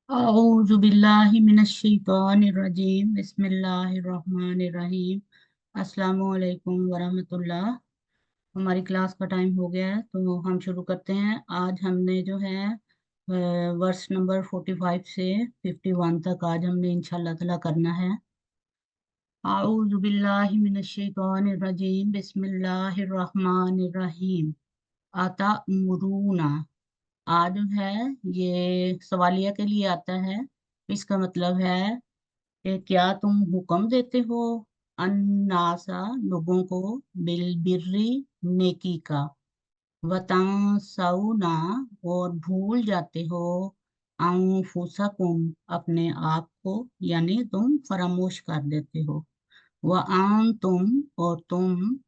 औज़ु बिल्लाहि मिनश शैतानिर रजीम बिस्मिल्लाहिर रहमानिर रहीम। अस्सलामु अलैकुम वरहमतुल्लाह। हमारी क्लास का टाइम हो गया है तो हम शुरू करते हैं। आज हमने जो है वर्स नंबर 45 से 51 तक आज हमने इंशाल्लाह ताला करना है। औज़ु बिल्लाहि मिनश शैतानिर रजीम बिस्मिल्लाहिर रहमानिर रहीम। आता मुरूना, आ जो है ये सवालिया के लिए आता है। इसका मतलब है कि क्या तुम हुक्म देते हो अन्नासा, लोगों को, बिल बिर्री, नेकी का, वतांसाउना, और भूल जाते हो अनफुसकुम, अपने आप को, यानी तुम फरामोश कर देते हो। व आन तुम, और तुम,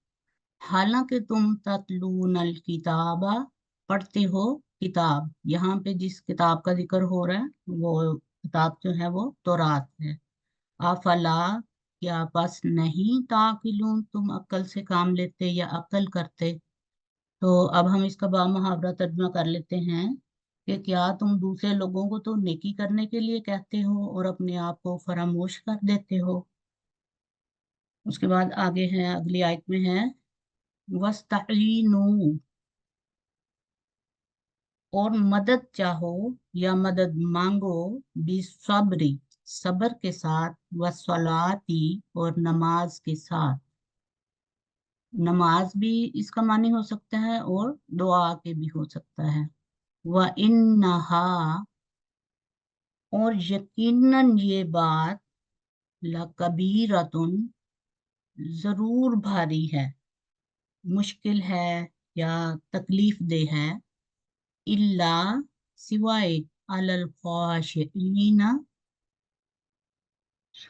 हालांकि तुम ततलूनल किताबा, पढ़ते हो किताब। यहाँ पे जिस किताब का जिक्र हो रहा है वो किताब जो है वो तौरात है। अफला, क्या बस नहीं ताकिलून, तुम अक्ल से काम लेते या अक्ल करते। तो अब हम इसका बा मुहावरा तर्जुमा कर लेते हैं कि क्या तुम दूसरे लोगों को तो नेकी करने के लिए कहते हो और अपने आप को फरामोश कर देते हो। उसके बाद आगे है, अगली आयत में है वस्तईनू, और मदद चाहो या मदद मांगो, बिसब्री, सब्र के साथ, वसलाती, और नमाज के साथ। नमाज भी इसका मानी हो सकता है और दुआ के भी हो सकता है। व इन्नहा, और यकीनन ये बात, लकबीरतुन, जरूर भारी है, मुश्किल है या तकलीफ दे है, इल्ला, सिवाय, अलल ख्वाशिईन,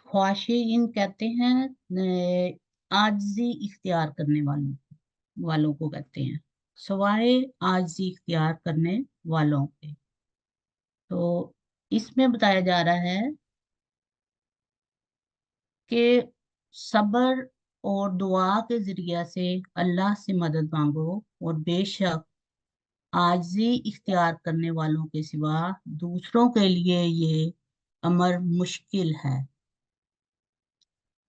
ख्वाशिईन कहते हैं आजिज़ी इख्तियार करने वालों को कहते हैं, सवाए आजिज़ी इख्तियार करने वालों के। तो इसमें बताया जा रहा है कि सब्र और दुआ के जरिया से अल्लाह से मदद मांगो, और बेशक आजिज़ी इख्तियार करने वालों के सिवा दूसरों के लिए ये अमर मुश्किल है।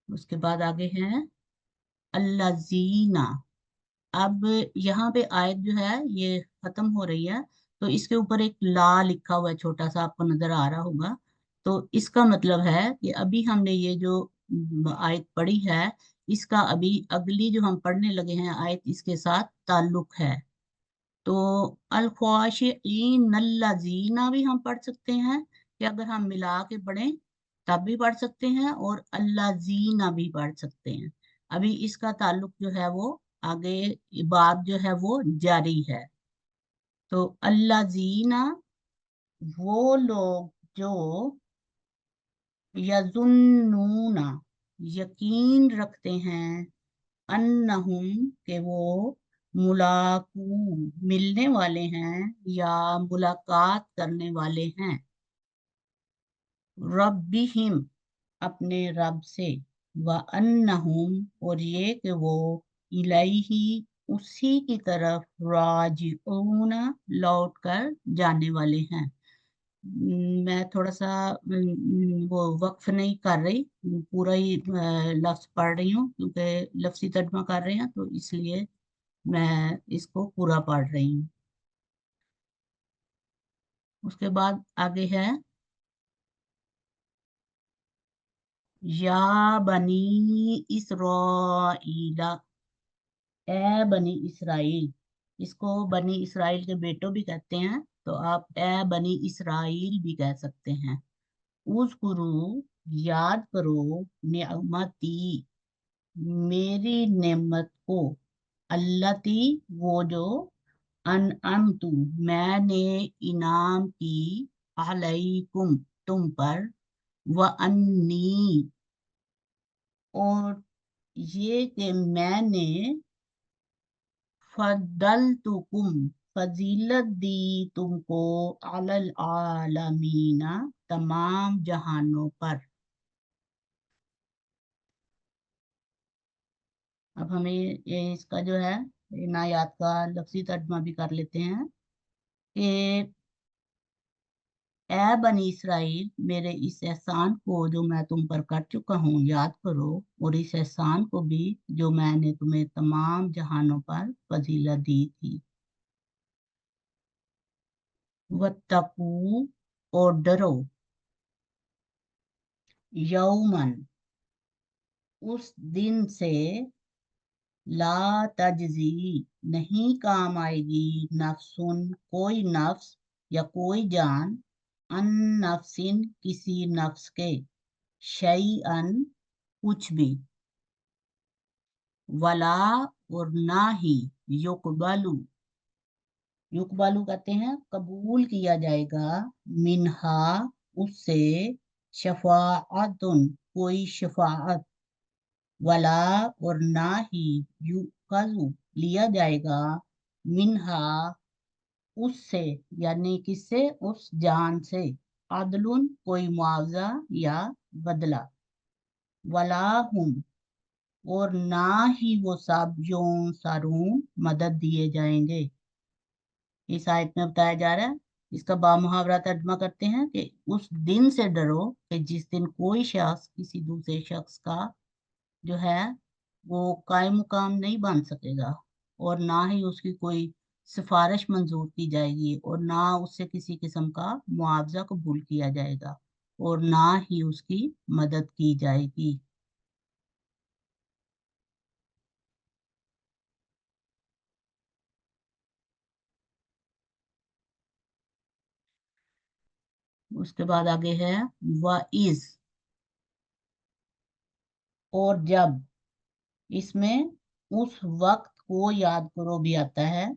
उसके बाद आगे है अल्लाजीना। अब यहाँ पे आयत जो है ये खत्म हो रही है, तो इसके ऊपर एक ला लिखा हुआ है, छोटा सा, आपको नजर आ रहा होगा। तो इसका मतलब है कि अभी हमने ये जो आयत पढ़ी है, इसका अभी अगली जो हम पढ़ने लगे हैं आयत, इसके साथ ताल्लुक है। तो अल ख्वाशिईन अल्लजीना भी हम पढ़ सकते हैं कि अगर हम मिला के पढ़ें तब भी पढ़ सकते हैं, और अल्लाजीना भी पढ़ सकते हैं। अभी इसका ताल्लुक जो है वो आगे, बात जो है वो जारी है। तो अल्लाजीना, वो लोग जो, यजुन्नूना, यकीन रखते हैं, अन्नहुम, के वो, मुलाकू, मिलने वाले हैं या मुलाकात करने वाले हैं, रब्बिहिम, अपने रब से, व अन्नहुम, और ये कि वो, इलैही, उसी की तरफ, राजिऊना, लौट कर जाने वाले हैं। मैं थोड़ा सा वो वक्फ नहीं कर रही, पूरा ही लफ्ज पढ़ रही हूँ क्योंकि लफ्जी तर्जुमा कर रहे हैं, तो इसलिए मैं इसको पूरा पढ़ रही हूँ। उसके बाद आगे है या बनी इसराइला, ए बनी इसराइल। इसको बनी इसराइल के बेटों भी कहते हैं, तो आप ए बनी इसराइल भी कह सकते हैं। उज़कुरू, याद करो, निअमती, मेरी नेमत को, अल्लती, वो जो, अनअमतु, मैंने इनाम की, अलैकुम, तुम पर, व अन्नी, और ये कि मैंने, फद्दलतुकुम, फजीलत दी तुमको, अलल आलमीना, तमाम जहानों पर। अब हमें ये इसका जो है इन आयात का लफ्जी तर्जुमा भी कर लेते हैं कि ए बनी इसराइल, मेरे इस एहसान को जो मैं तुम पर कर चुका हूँ याद करो, और इस एहसान को भी जो मैंने तुम्हें तमाम जहानों पर फजीलत दी थी। वत्तकू, और डरो, यौमन, उस दिन से, ला तजजी, नहीं काम आएगी, नफ्सुन, कोई नफ्स या कोई जान, अन नफ्सिन, किसी नफ्स के, शैअन, कुछ भी, वला, और ना ही, युकबलु, युकबलु कहते हैं कबूल किया जाएगा, मिनहा, उससे, शफाअतुन, कोई शफाअत, वला, और ना ही, युखजु, लिया जाएगा, मिनहा, उससे, यानी किससे, उस जान से, अदलुन, कोई मुआवजा या बदला, वला हुम, और ना ही वो सब सारून, मदद दिए जाएंगे। इस आयत में बताया जा रहा है, इसका बामुहावरा तर्जमा करते हैं कि उस दिन से डरो कि जिस दिन कोई शख्स किसी दूसरे शख्स का जो है वो कायम मुकाम नहीं बन सकेगा, और ना ही उसकी कोई सिफारिश मंजूर की जाएगी, और ना उससे किसी किस्म का मुआवजा कबूल किया जाएगा, और ना ही उसकी मदद की जाएगी। उसके बाद आगे है वाइज, और जब, इसमें उस वक्त को याद करो भी आता है,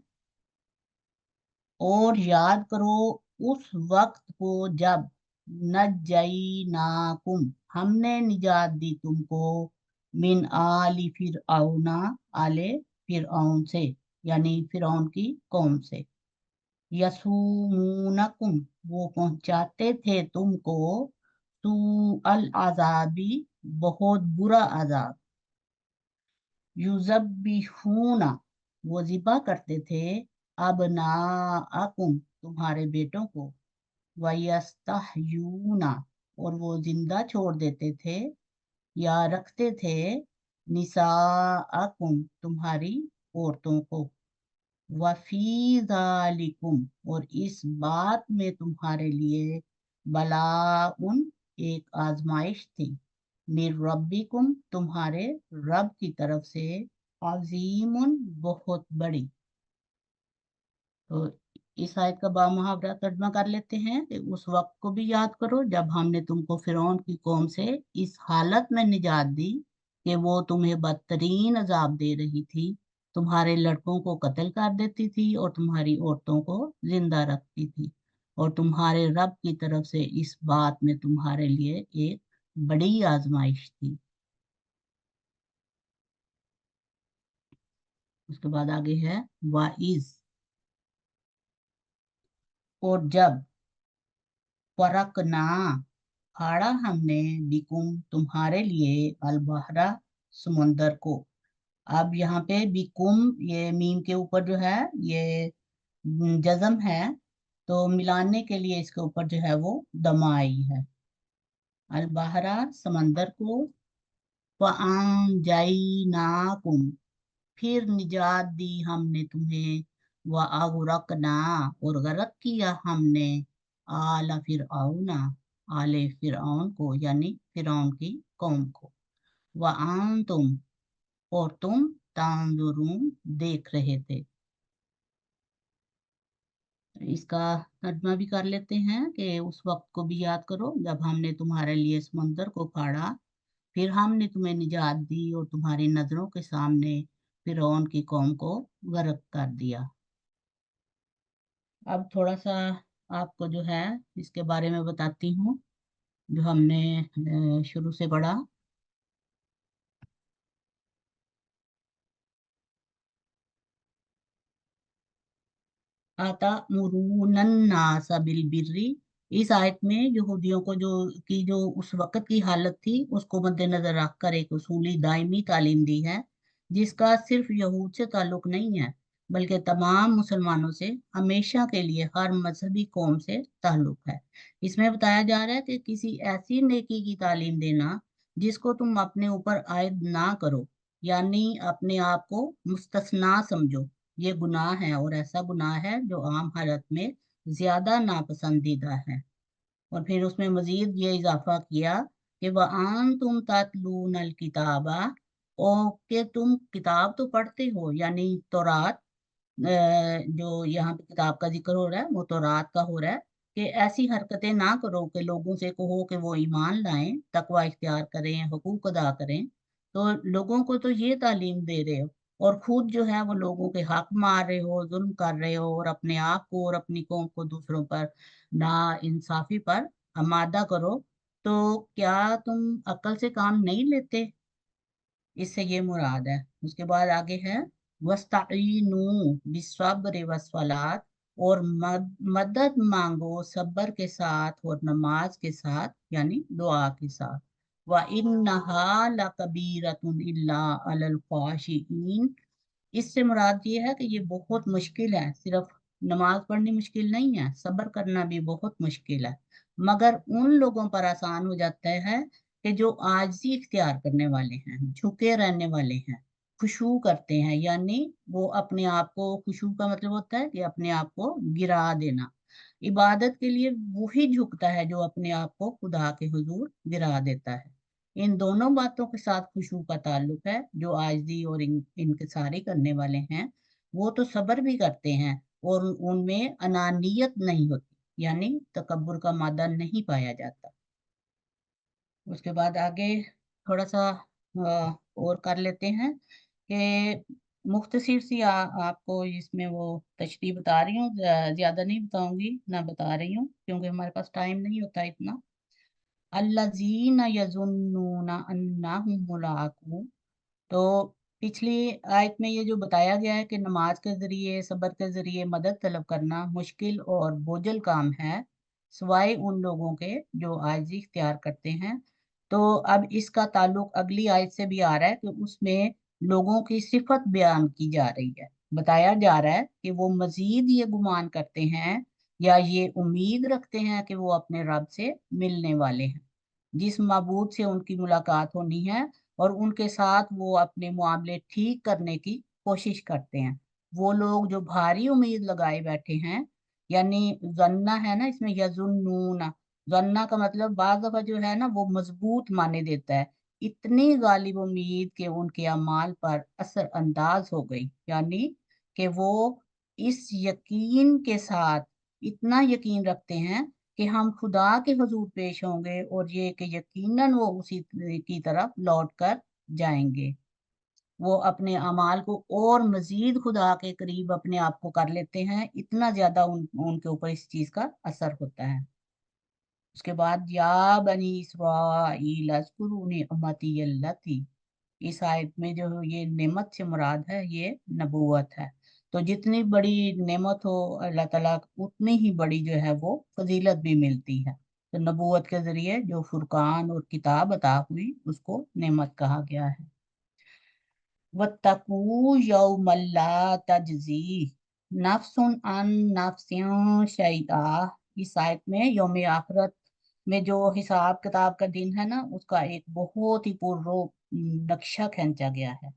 और याद करो उस वक्त को जब, नज्जईनाकुम, हमने निजात दी तुमको, मिन आली फिरऔना, आले फिरऔन से, यानी फिरौन की कौम से, यसूमुनकुम, वो पहुंचाते थे तुमको, सू अल अजाबी, बहुत बुरा अजाब, युजब्बिहूना, वो जिबा करते थे, अबनाअकुम, तुम्हारे बेटों को, वयस्तहयूना, और वो जिंदा छोड़ देते थे या रखते थे, निसाअकुम, तुम्हारी औरतों को, वफी जालिकुम, और इस बात में तुम्हारे लिए, बलाउन, एक आजमाइश थी, मिर रब्बिकुम, तुम्हारे रब की तरफ से, अजीमुन, बहुत बड़ी। तो इस आयत का बामुहावरा तर्जमा कर लेते हैं कि उस वक्त को भी याद करो जब हमने तुमको फिरौन की कौम से इस हालत में निजात दी कि वो तुम्हें बदतरीन अजाब दे रही थी, तुम्हारे लड़कों को कत्ल कर देती थी और तुम्हारी औरतों को जिंदा रखती थी, और तुम्हारे रब की तरफ से इस बात में तुम्हारे लिए एक बड़ी आजमाइश थी। उसके बाद आगे है वाइज, और जब, फरक ना, फाड़ा हमने, बिकुम, तुम्हारे लिए, अलबहरा, समुंदर को। अब यहाँ पे बिकुम, ये मीम के ऊपर जो है ये जज्म है, तो मिलाने के लिए इसके ऊपर जो है वो दमा आई है, अलबहरा, समंदर को, फअनजयनाकुम, फिर निजात दी हमने तुम्हें, व अगरकना, और गरक किया हमने, आला फिरऔना, आले फिरऔन को, यानी फिरौन की कौम को, व तुम, और तुम, तांजुरून, देख रहे थे। इसका तर्जमा भी कर लेते हैं कि उस वक्त को भी याद करो जब हमने तुम्हारे लिए समुंदर को फाड़ा, फिर हमने तुम्हें निजात दी और तुम्हारी नजरों के सामने फिरौन की कौम को गर्क कर दिया। अब थोड़ा सा आपको जो है इसके बारे में बताती हूँ जो हमने शुरू से पढ़ा। आता मुरूनन्नास बिल बिर्री, इस आयत में यहूदियों को जो उस वक़्त की हालत थी उसको मद्देनजर रखकर एक उसूली दायमी तालीम दी है, जिसका सिर्फ यहूद से ताल्लुक नहीं है बल्कि तमाम मुसलमानों से हमेशा के लिए हर मजहबी कौम से ताल्लुक है। इसमें बताया जा रहा है कि किसी ऐसी नेकी की तालीम देना जिसको तुम अपने ऊपर आयद ना करो, यानी अपने आप को मुस्तस्ना समझो, ये गुनाह है, और ऐसा गुनाह है जो आम हालत में ज्यादा नापसंदीदा है। और फिर उसमें मजीद ये इजाफा किया कि वआन तुम ततलून अल किताबा, और कि तुम किताब तो पढ़ते हो, यानी तौरात, जो यहाँ पे किताब का जिक्र हो रहा है वो तो रात का हो रहा है, कि ऐसी हरकतें ना करो कि लोगों से कहो कि वो ईमान लाएं, तकवा इख्तियार करें, हुकूक अदा करें। तो लोगों को तो ये तालीम दे रहे हो, और खुद जो है वो लोगों के हक मार रहे हो, जुल्म कर रहे हो, और अपने आप को और अपनी कौम को दूसरों पर ना इंसाफी पर आमादा करो। तो क्या तुम अक्ल से काम नहीं लेते? इससे ये मुराद है। उसके बाद आगे है वस्ताईनू बिस्सब्र वस्सलात, और मदद मांगो सब्र के साथ और नमाज के साथ, यानी दुआ के साथ। व इन्नहा लकबीरतुन इल्ला अलल खाशिईन, इससे मुराद ये है कि ये बहुत मुश्किल है। सिर्फ नमाज पढ़नी मुश्किल नहीं है, सब्र करना भी बहुत मुश्किल है, मगर उन लोगों पर आसान हो जाता है कि जो आजिज़ी इख्तियार करने वाले हैं, झुके रहने वाले हैं, खुशू करते हैं, यानी वो अपने आप को, खुशू का मतलब होता है कि अपने आप को गिरा देना। इबादत के लिए वही झुकता है जो अपने आप को खुदा के हुजूर गिरा देता है। इन दोनों बातों के साथ खुशू का ताल्लुक है। जो आजिज़ी और इनकिसारी करने वाले हैं वो तो सब्र भी करते हैं, और उनमें अनानियत नहीं होती, यानी तकब्बुर का मादा नहीं पाया जाता। उसके बाद आगे थोड़ा सा और कर लेते हैं कि मुख्तसर सी आपको इसमें वो तशरीह बता रही हूँ, ज्यादा नहीं बताऊंगी, ना बता रही हूँ क्योंकि हमारे पास टाइम नहीं होता इतना। अल्लज़ीना यज़ुन्नूना अन्नहुम मुलाकू, तो पिछली आयत में ये जो बताया गया है कि नमाज के जरिए, सब्र के जरिए मदद तलब करना मुश्किल और बोझल काम है, सिवाय उन लोगों के जो आजिज़ी इख्तियार करते हैं। तो अब इसका ताल्लुक अगली आयत से भी आ रहा है कि उसमें लोगों की सिफत बयान की जा रही है। बताया जा रहा है कि वो मजीद ये गुमान करते हैं या ये उम्मीद रखते हैं कि वो अपने रब से मिलने वाले हैं, जिस माबूद से उनकी मुलाकात होनी है, और उनके साथ वो अपने मामले ठीक करने की कोशिश करते हैं। वो लोग जो भारी उम्मीद लगाए बैठे हैं, यानी जन्ना है ना इसमें, यजुन्नूना, जन्ना का मतलब बाज दफा जो है ना वो मजबूत माने देता है। इतनी गालिब उम्मीद के उनके अमाल पर असर अंदाज हो गई, यानी कि वो इस यकीन के साथ, इतना यकीन रखते हैं कि हम खुदा के हुजूर पेश होंगे, और ये कि यकीनन वो उसी की तरफ लौट कर जाएंगे। वो अपने अमाल को और मजीद खुदा के करीब अपने आप को कर लेते हैं, इतना ज्यादा उनके ऊपर इस चीज का असर होता है। उसके बाद या बनी इसराइल अज़कुरू निअमती अल्लती, इस आयत में जो ये नेमत से मुराद है ये नबूवत है। तो जितनी बड़ी नेमत हो अल्लाह ताला, उतनी ही बड़ी जो है वो फजीलत भी मिलती है। तो नबूवत के जरिए जो फुरकान और किताब अता हुई उसको नेमत कहा गया है। वत्तकू यौमल्ला तजजी नफ्सुन अन नफ्सिन शैआ, इस आयत में यौम आखिरत में जो हिसाब किताब का दिन है ना, उसका एक बहुत ही पुररो नक्शा खींचा गया है।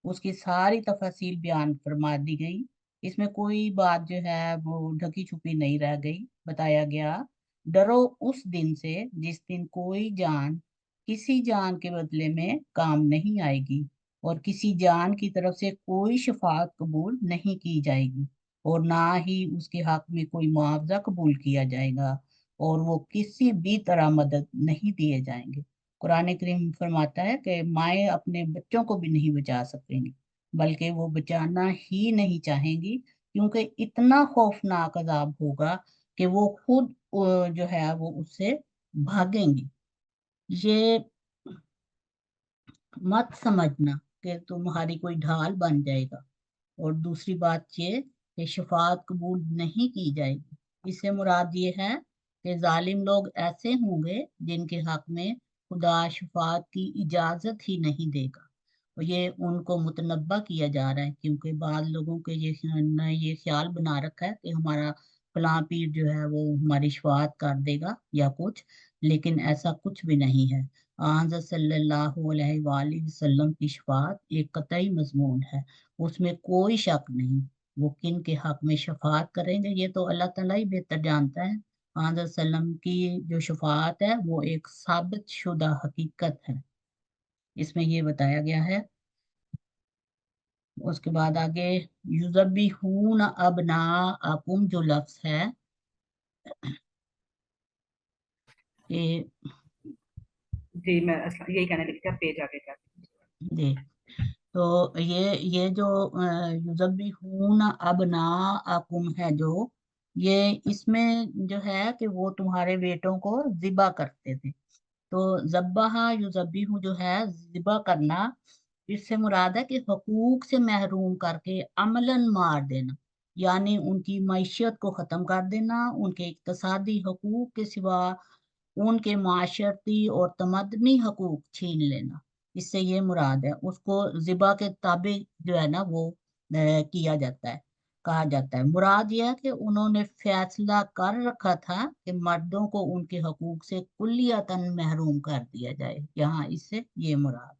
उसकी सारी तफसील बयान फरमा दी गई। इसमें कोई बात जो है वो ढकी छुपी नहीं रह गई। बताया गया, डरो उस दिन से जिस दिन कोई जान किसी जान के बदले में काम नहीं आएगी, और किसी जान की तरफ से कोई शफाअत कबूल नहीं की जाएगी, और ना ही उसके हक में कोई मुआवजा कबूल किया जाएगा, और वो किसी भी तरह मदद नहीं दिए जाएंगे। कुरान करीम फरमाता है कि माएँ अपने बच्चों को भी नहीं बचा सकेंगी, बल्कि वो बचाना ही नहीं चाहेंगी, क्योंकि इतना खौफनाक अजाब होगा कि वो खुद जो है वो उससे भागेंगी। ये मत समझना कि तुम्हारी कोई ढाल बन जाएगा। और दूसरी बात ये कि शफाअत कबूल नहीं की जाएगी। इससे मुराद ये है कि जालिम लोग ऐसे होंगे जिनके हक में खुदा शफाअत की इजाजत ही नहीं देगा। ये उनको मुतनब्बा किया जा रहा है, क्योंकि बाद लोगों के ये ख्याल बना रखा है कि हमारा फलां पीर जो है वो हमारी शफाअत कर देगा या कुछ, लेकिन ऐसा कुछ भी नहीं है। हज़रत सल्लल्लाहु अलैहि वसल्लम की शफाअत एक कतई मजमून है, उसमें कोई शक नहीं। वो किन के हक में शफाअत करेंगे ये तो अल्लाह ताला ही बेहतर जानता है। हज़रत सल्लम की जो शफाअत है वो एक साबित शुदा हकीकत है, इसमें ये बताया गया है। उसके बाद आगे युज़ब्बिहून अबनाअकुम जो लफ्ज है ये जी मैं यही कहने लगी थी, आप पेज आगे क्या। दे, तो ये जो युज़ब्बिहून अबनाअकुम है जो, ये इसमें जो है कि वो तुम्हारे बेटों को जिबा करते थे। तो जब्बहा युज़ब्बिहु जो है जिबा करना, इससे मुराद है कि हकूक से महरूम करके अमलन मार देना, यानी उनकी मैशियत को खत्म कर देना, उनके इक्तसादी हकूक के सिवा उनके माशरती और तमदनी हकूक छीन लेना। इससे ये मुराद है, उसको जिबा के ताबे जो है ना वो किया जाता है, कहा जाता है। मुराद यह है कि उन्होंने फैसला कर रखा था कि मर्दों को उनके हकूक से कुल्लियतन महरूम कर दिया जाए, यहाँ इससे ये मुराद।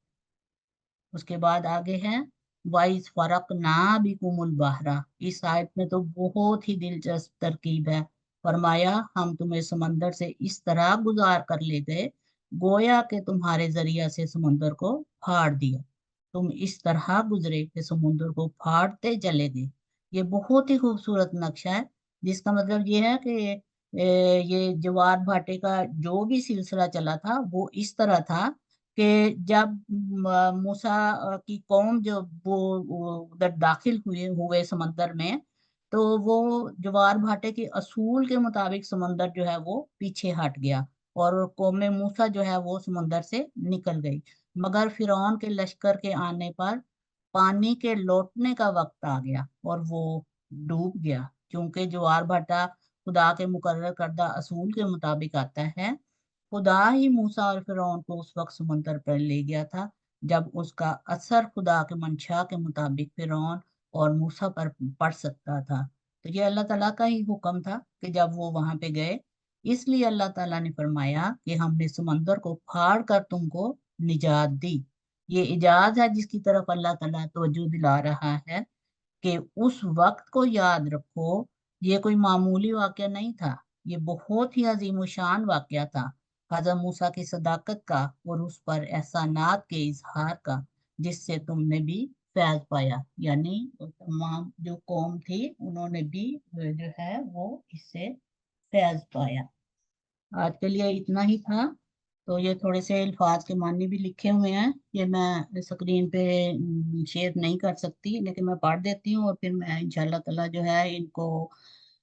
उसके बाद आगे है वाइस फरक ना बिकुमुल बहरा, इस आयत में तो बहुत ही दिलचस्प तरकीब है। फरमाया हम तुम्हें समंदर से इस तरह गुजार कर ले गए, गोया के तुम्हारे जरिया से समुंदर को फाड़ दिया, तुम इस तरह गुजरे कि समुंदर को फाड़ते चले गए। ये बहुत ही खूबसूरत नक्शा है, जिसका मतलब ये है कि ये ज्वार भाटे का जो भी सिलसिला चला था वो इस तरह था कि जब मूसा की कौम जो वो उधर दाखिल हुए हुए समंदर में, तो वो ज्वार भाटे के असूल के मुताबिक समंदर जो है वो पीछे हट गया और कौम मूसा जो है वो समंदर से निकल गई। मगर फिरौन के लश्कर के आने पर पानी के लौटने का वक्त आ गया और वो डूब गया, क्योंकि ज्वार भाटा खुदा के मुकर्रर करदा असूल के मुताबिक आता है। खुदा ही मूसा और फिरौन को उस वक्त समुंदर पर ले गया था जब उसका असर खुदा के मंशा के मुताबिक फिरौन और मूसा पर पड़ सकता था। तो ये अल्लाह ताला का ही हुक्म था कि जब वो वहां पे गए, इसलिए अल्लाह ताला ने फरमाया कि हमने समंदर को फाड़ कर तुमको निजात दी। ये इजाज है जिसकी तरफ अल्लाह ताला तवज्जो दिला रहा है कि उस वक्त को याद रखो, ये कोई मामूली वाकया नहीं था, ये बहुत ही अजीम शान वाकया था, हजरत मूसा की सदाकत का और उस पर एहसानात के इजहार का, जिससे तुमने भी फैज पाया, यानी तमाम जो कौम थी उन्होंने भी जो है वो इससे फैज पाया। आज के लिए इतना ही था। तो ये थोड़े से अल्फाज के मानी भी लिखे हुए हैं, ये मैं स्क्रीन पे शेयर नहीं कर सकती, लेकिन मैं पढ़ देती हूँ और फिर मैं इंशाल्लाह ताला जो है इनको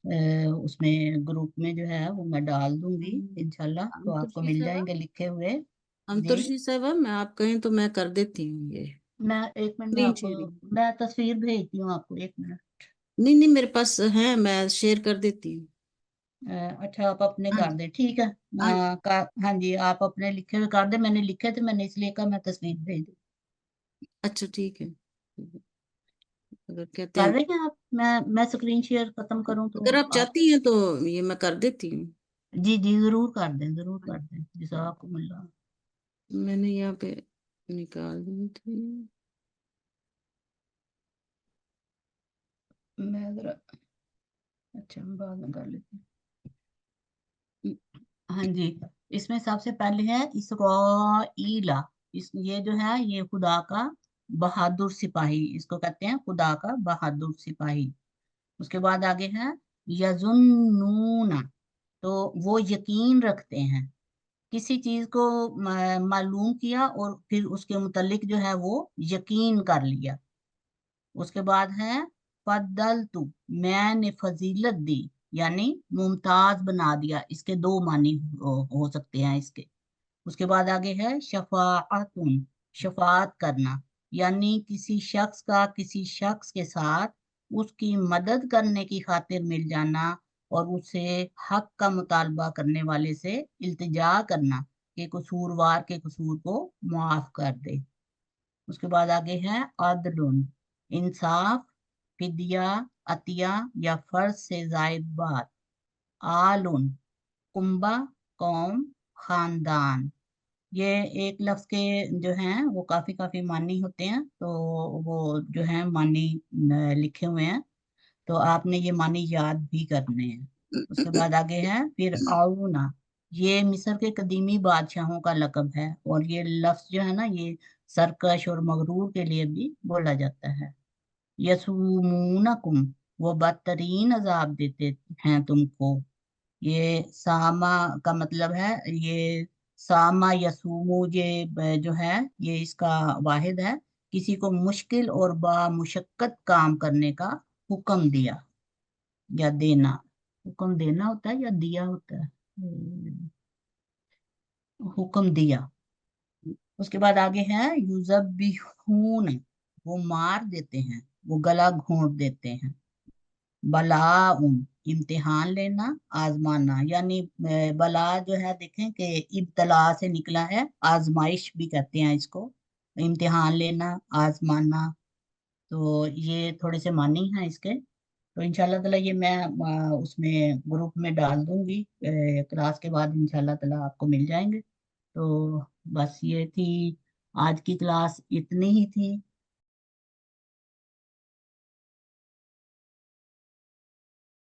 उसमें ग्रुप में जो है वो मैं डाल दूंगी इंशाल्लाह, तो आपको अंतुर्षी मिल साहब, जाएंगे लिखे हुए। जी, अंतुर्षी साहब, मैं आप कहें तो मैं कर देती हूँ ये मैं एक मिनट में स्क्रीन आपको, शेयरिंग। मैं तस्वीर भेजती हूँ आपको, एक मिनट। नहीं नहीं, मेरे पास है, मैं शेयर कर देती हूँ। अच्छा आप अपने हाँ कर जी। दें, ठीक है। हाँ जी। हाँ जी, आप अपने लिखे हुए कर दें, मैंने लिखे थे, मैंने इसलिए कहा मैं तस्वीर भेज दूँ। अच्छा ठीक है, अगर कहते कर हैं। रहे हैं आप? मैं स्क्रीन शेयर खत्म करूं तो अगर आप आप? चाहती हैं तो ये मैं कर देती हूँ। जी जी, जरूर कर दें, जरूर कर दें, जज़ाकुमुल्लाह। मैंने यहाँ पे निकाल दी थी। मैं जरा, अच्छा हम बाद में कर लेते हैं। हाँ जी, इसमें सबसे पहले है इसराइला। इस ये जो है ये खुदा का बहादुर सिपाही, इसको कहते हैं खुदा का बहादुर सिपाही। उसके बाद आगे है यजुन्नूना, तो वो यकीन रखते हैं, किसी चीज को मालूम किया और फिर उसके मुतालिक जो है वो यकीन कर लिया। उसके बाद है फदल तू, मैंने फजीलत दी, यानी मुमताज बना दिया, इसके दो मानी हो सकते हैं इसके। उसके बाद आगे है शफाअतुन, शफात करना, यानी किसी शख्स का किसी शख्स के साथ उसकी मदद करने की खातिर मिल जाना और उसे हक का मुतालबा करने वाले से इल्तिजा करना कि कसूरवार के कसूर को माफ कर दे। उसके बाद आगे है अदलुन, इंसाफ, फिदिया, अतिया या फर्ज से जायद बात। आलुन, कुंबा, कौम, खानदान। ये एक लफ्ज के जो हैं वो काफी काफी मानी होते हैं, तो वो जो है मानी लिखे हुए हैं, तो आपने ये मानी याद भी करने हैं। उसके बाद आगे है फिर आउना, ये मिस्र के कदीमी बादशाहों का लकब है, और ये लफ्ज जो है ना ये सरकश और मगरूर के लिए भी बोला जाता है। यसूमूनकुम, वो बदतरीन अजाब देते हैं तुमको। ये सामा का मतलब है, ये सामा यसूमू, ये जो है ये इसका वाहिद है, किसी को मुश्किल और बामुशक्कत काम करने का हुक्म दिया या देना। हुक्म देना होता है या दिया होता है? हुक्म दिया। उसके बाद आगे है युजबिहून, वो मार देते हैं, वो गला घोंट देते हैं। बलाउन, इम्तिहान लेना, आजमाना, यानी बला जो है देखें कि इब्तला से निकला है, आजमाइश भी कहते हैं इसको, इम्तिहान लेना, आजमाना। तो ये थोड़े से मानी हैं इसके। तो इंशाल्लाह ताला ये मैं उसमें ग्रुप में डाल दूंगी, क्लास के बाद इंशाल्लाह ताला आपको मिल जाएंगे। तो बस ये थी, आज की क्लास इतनी ही थी।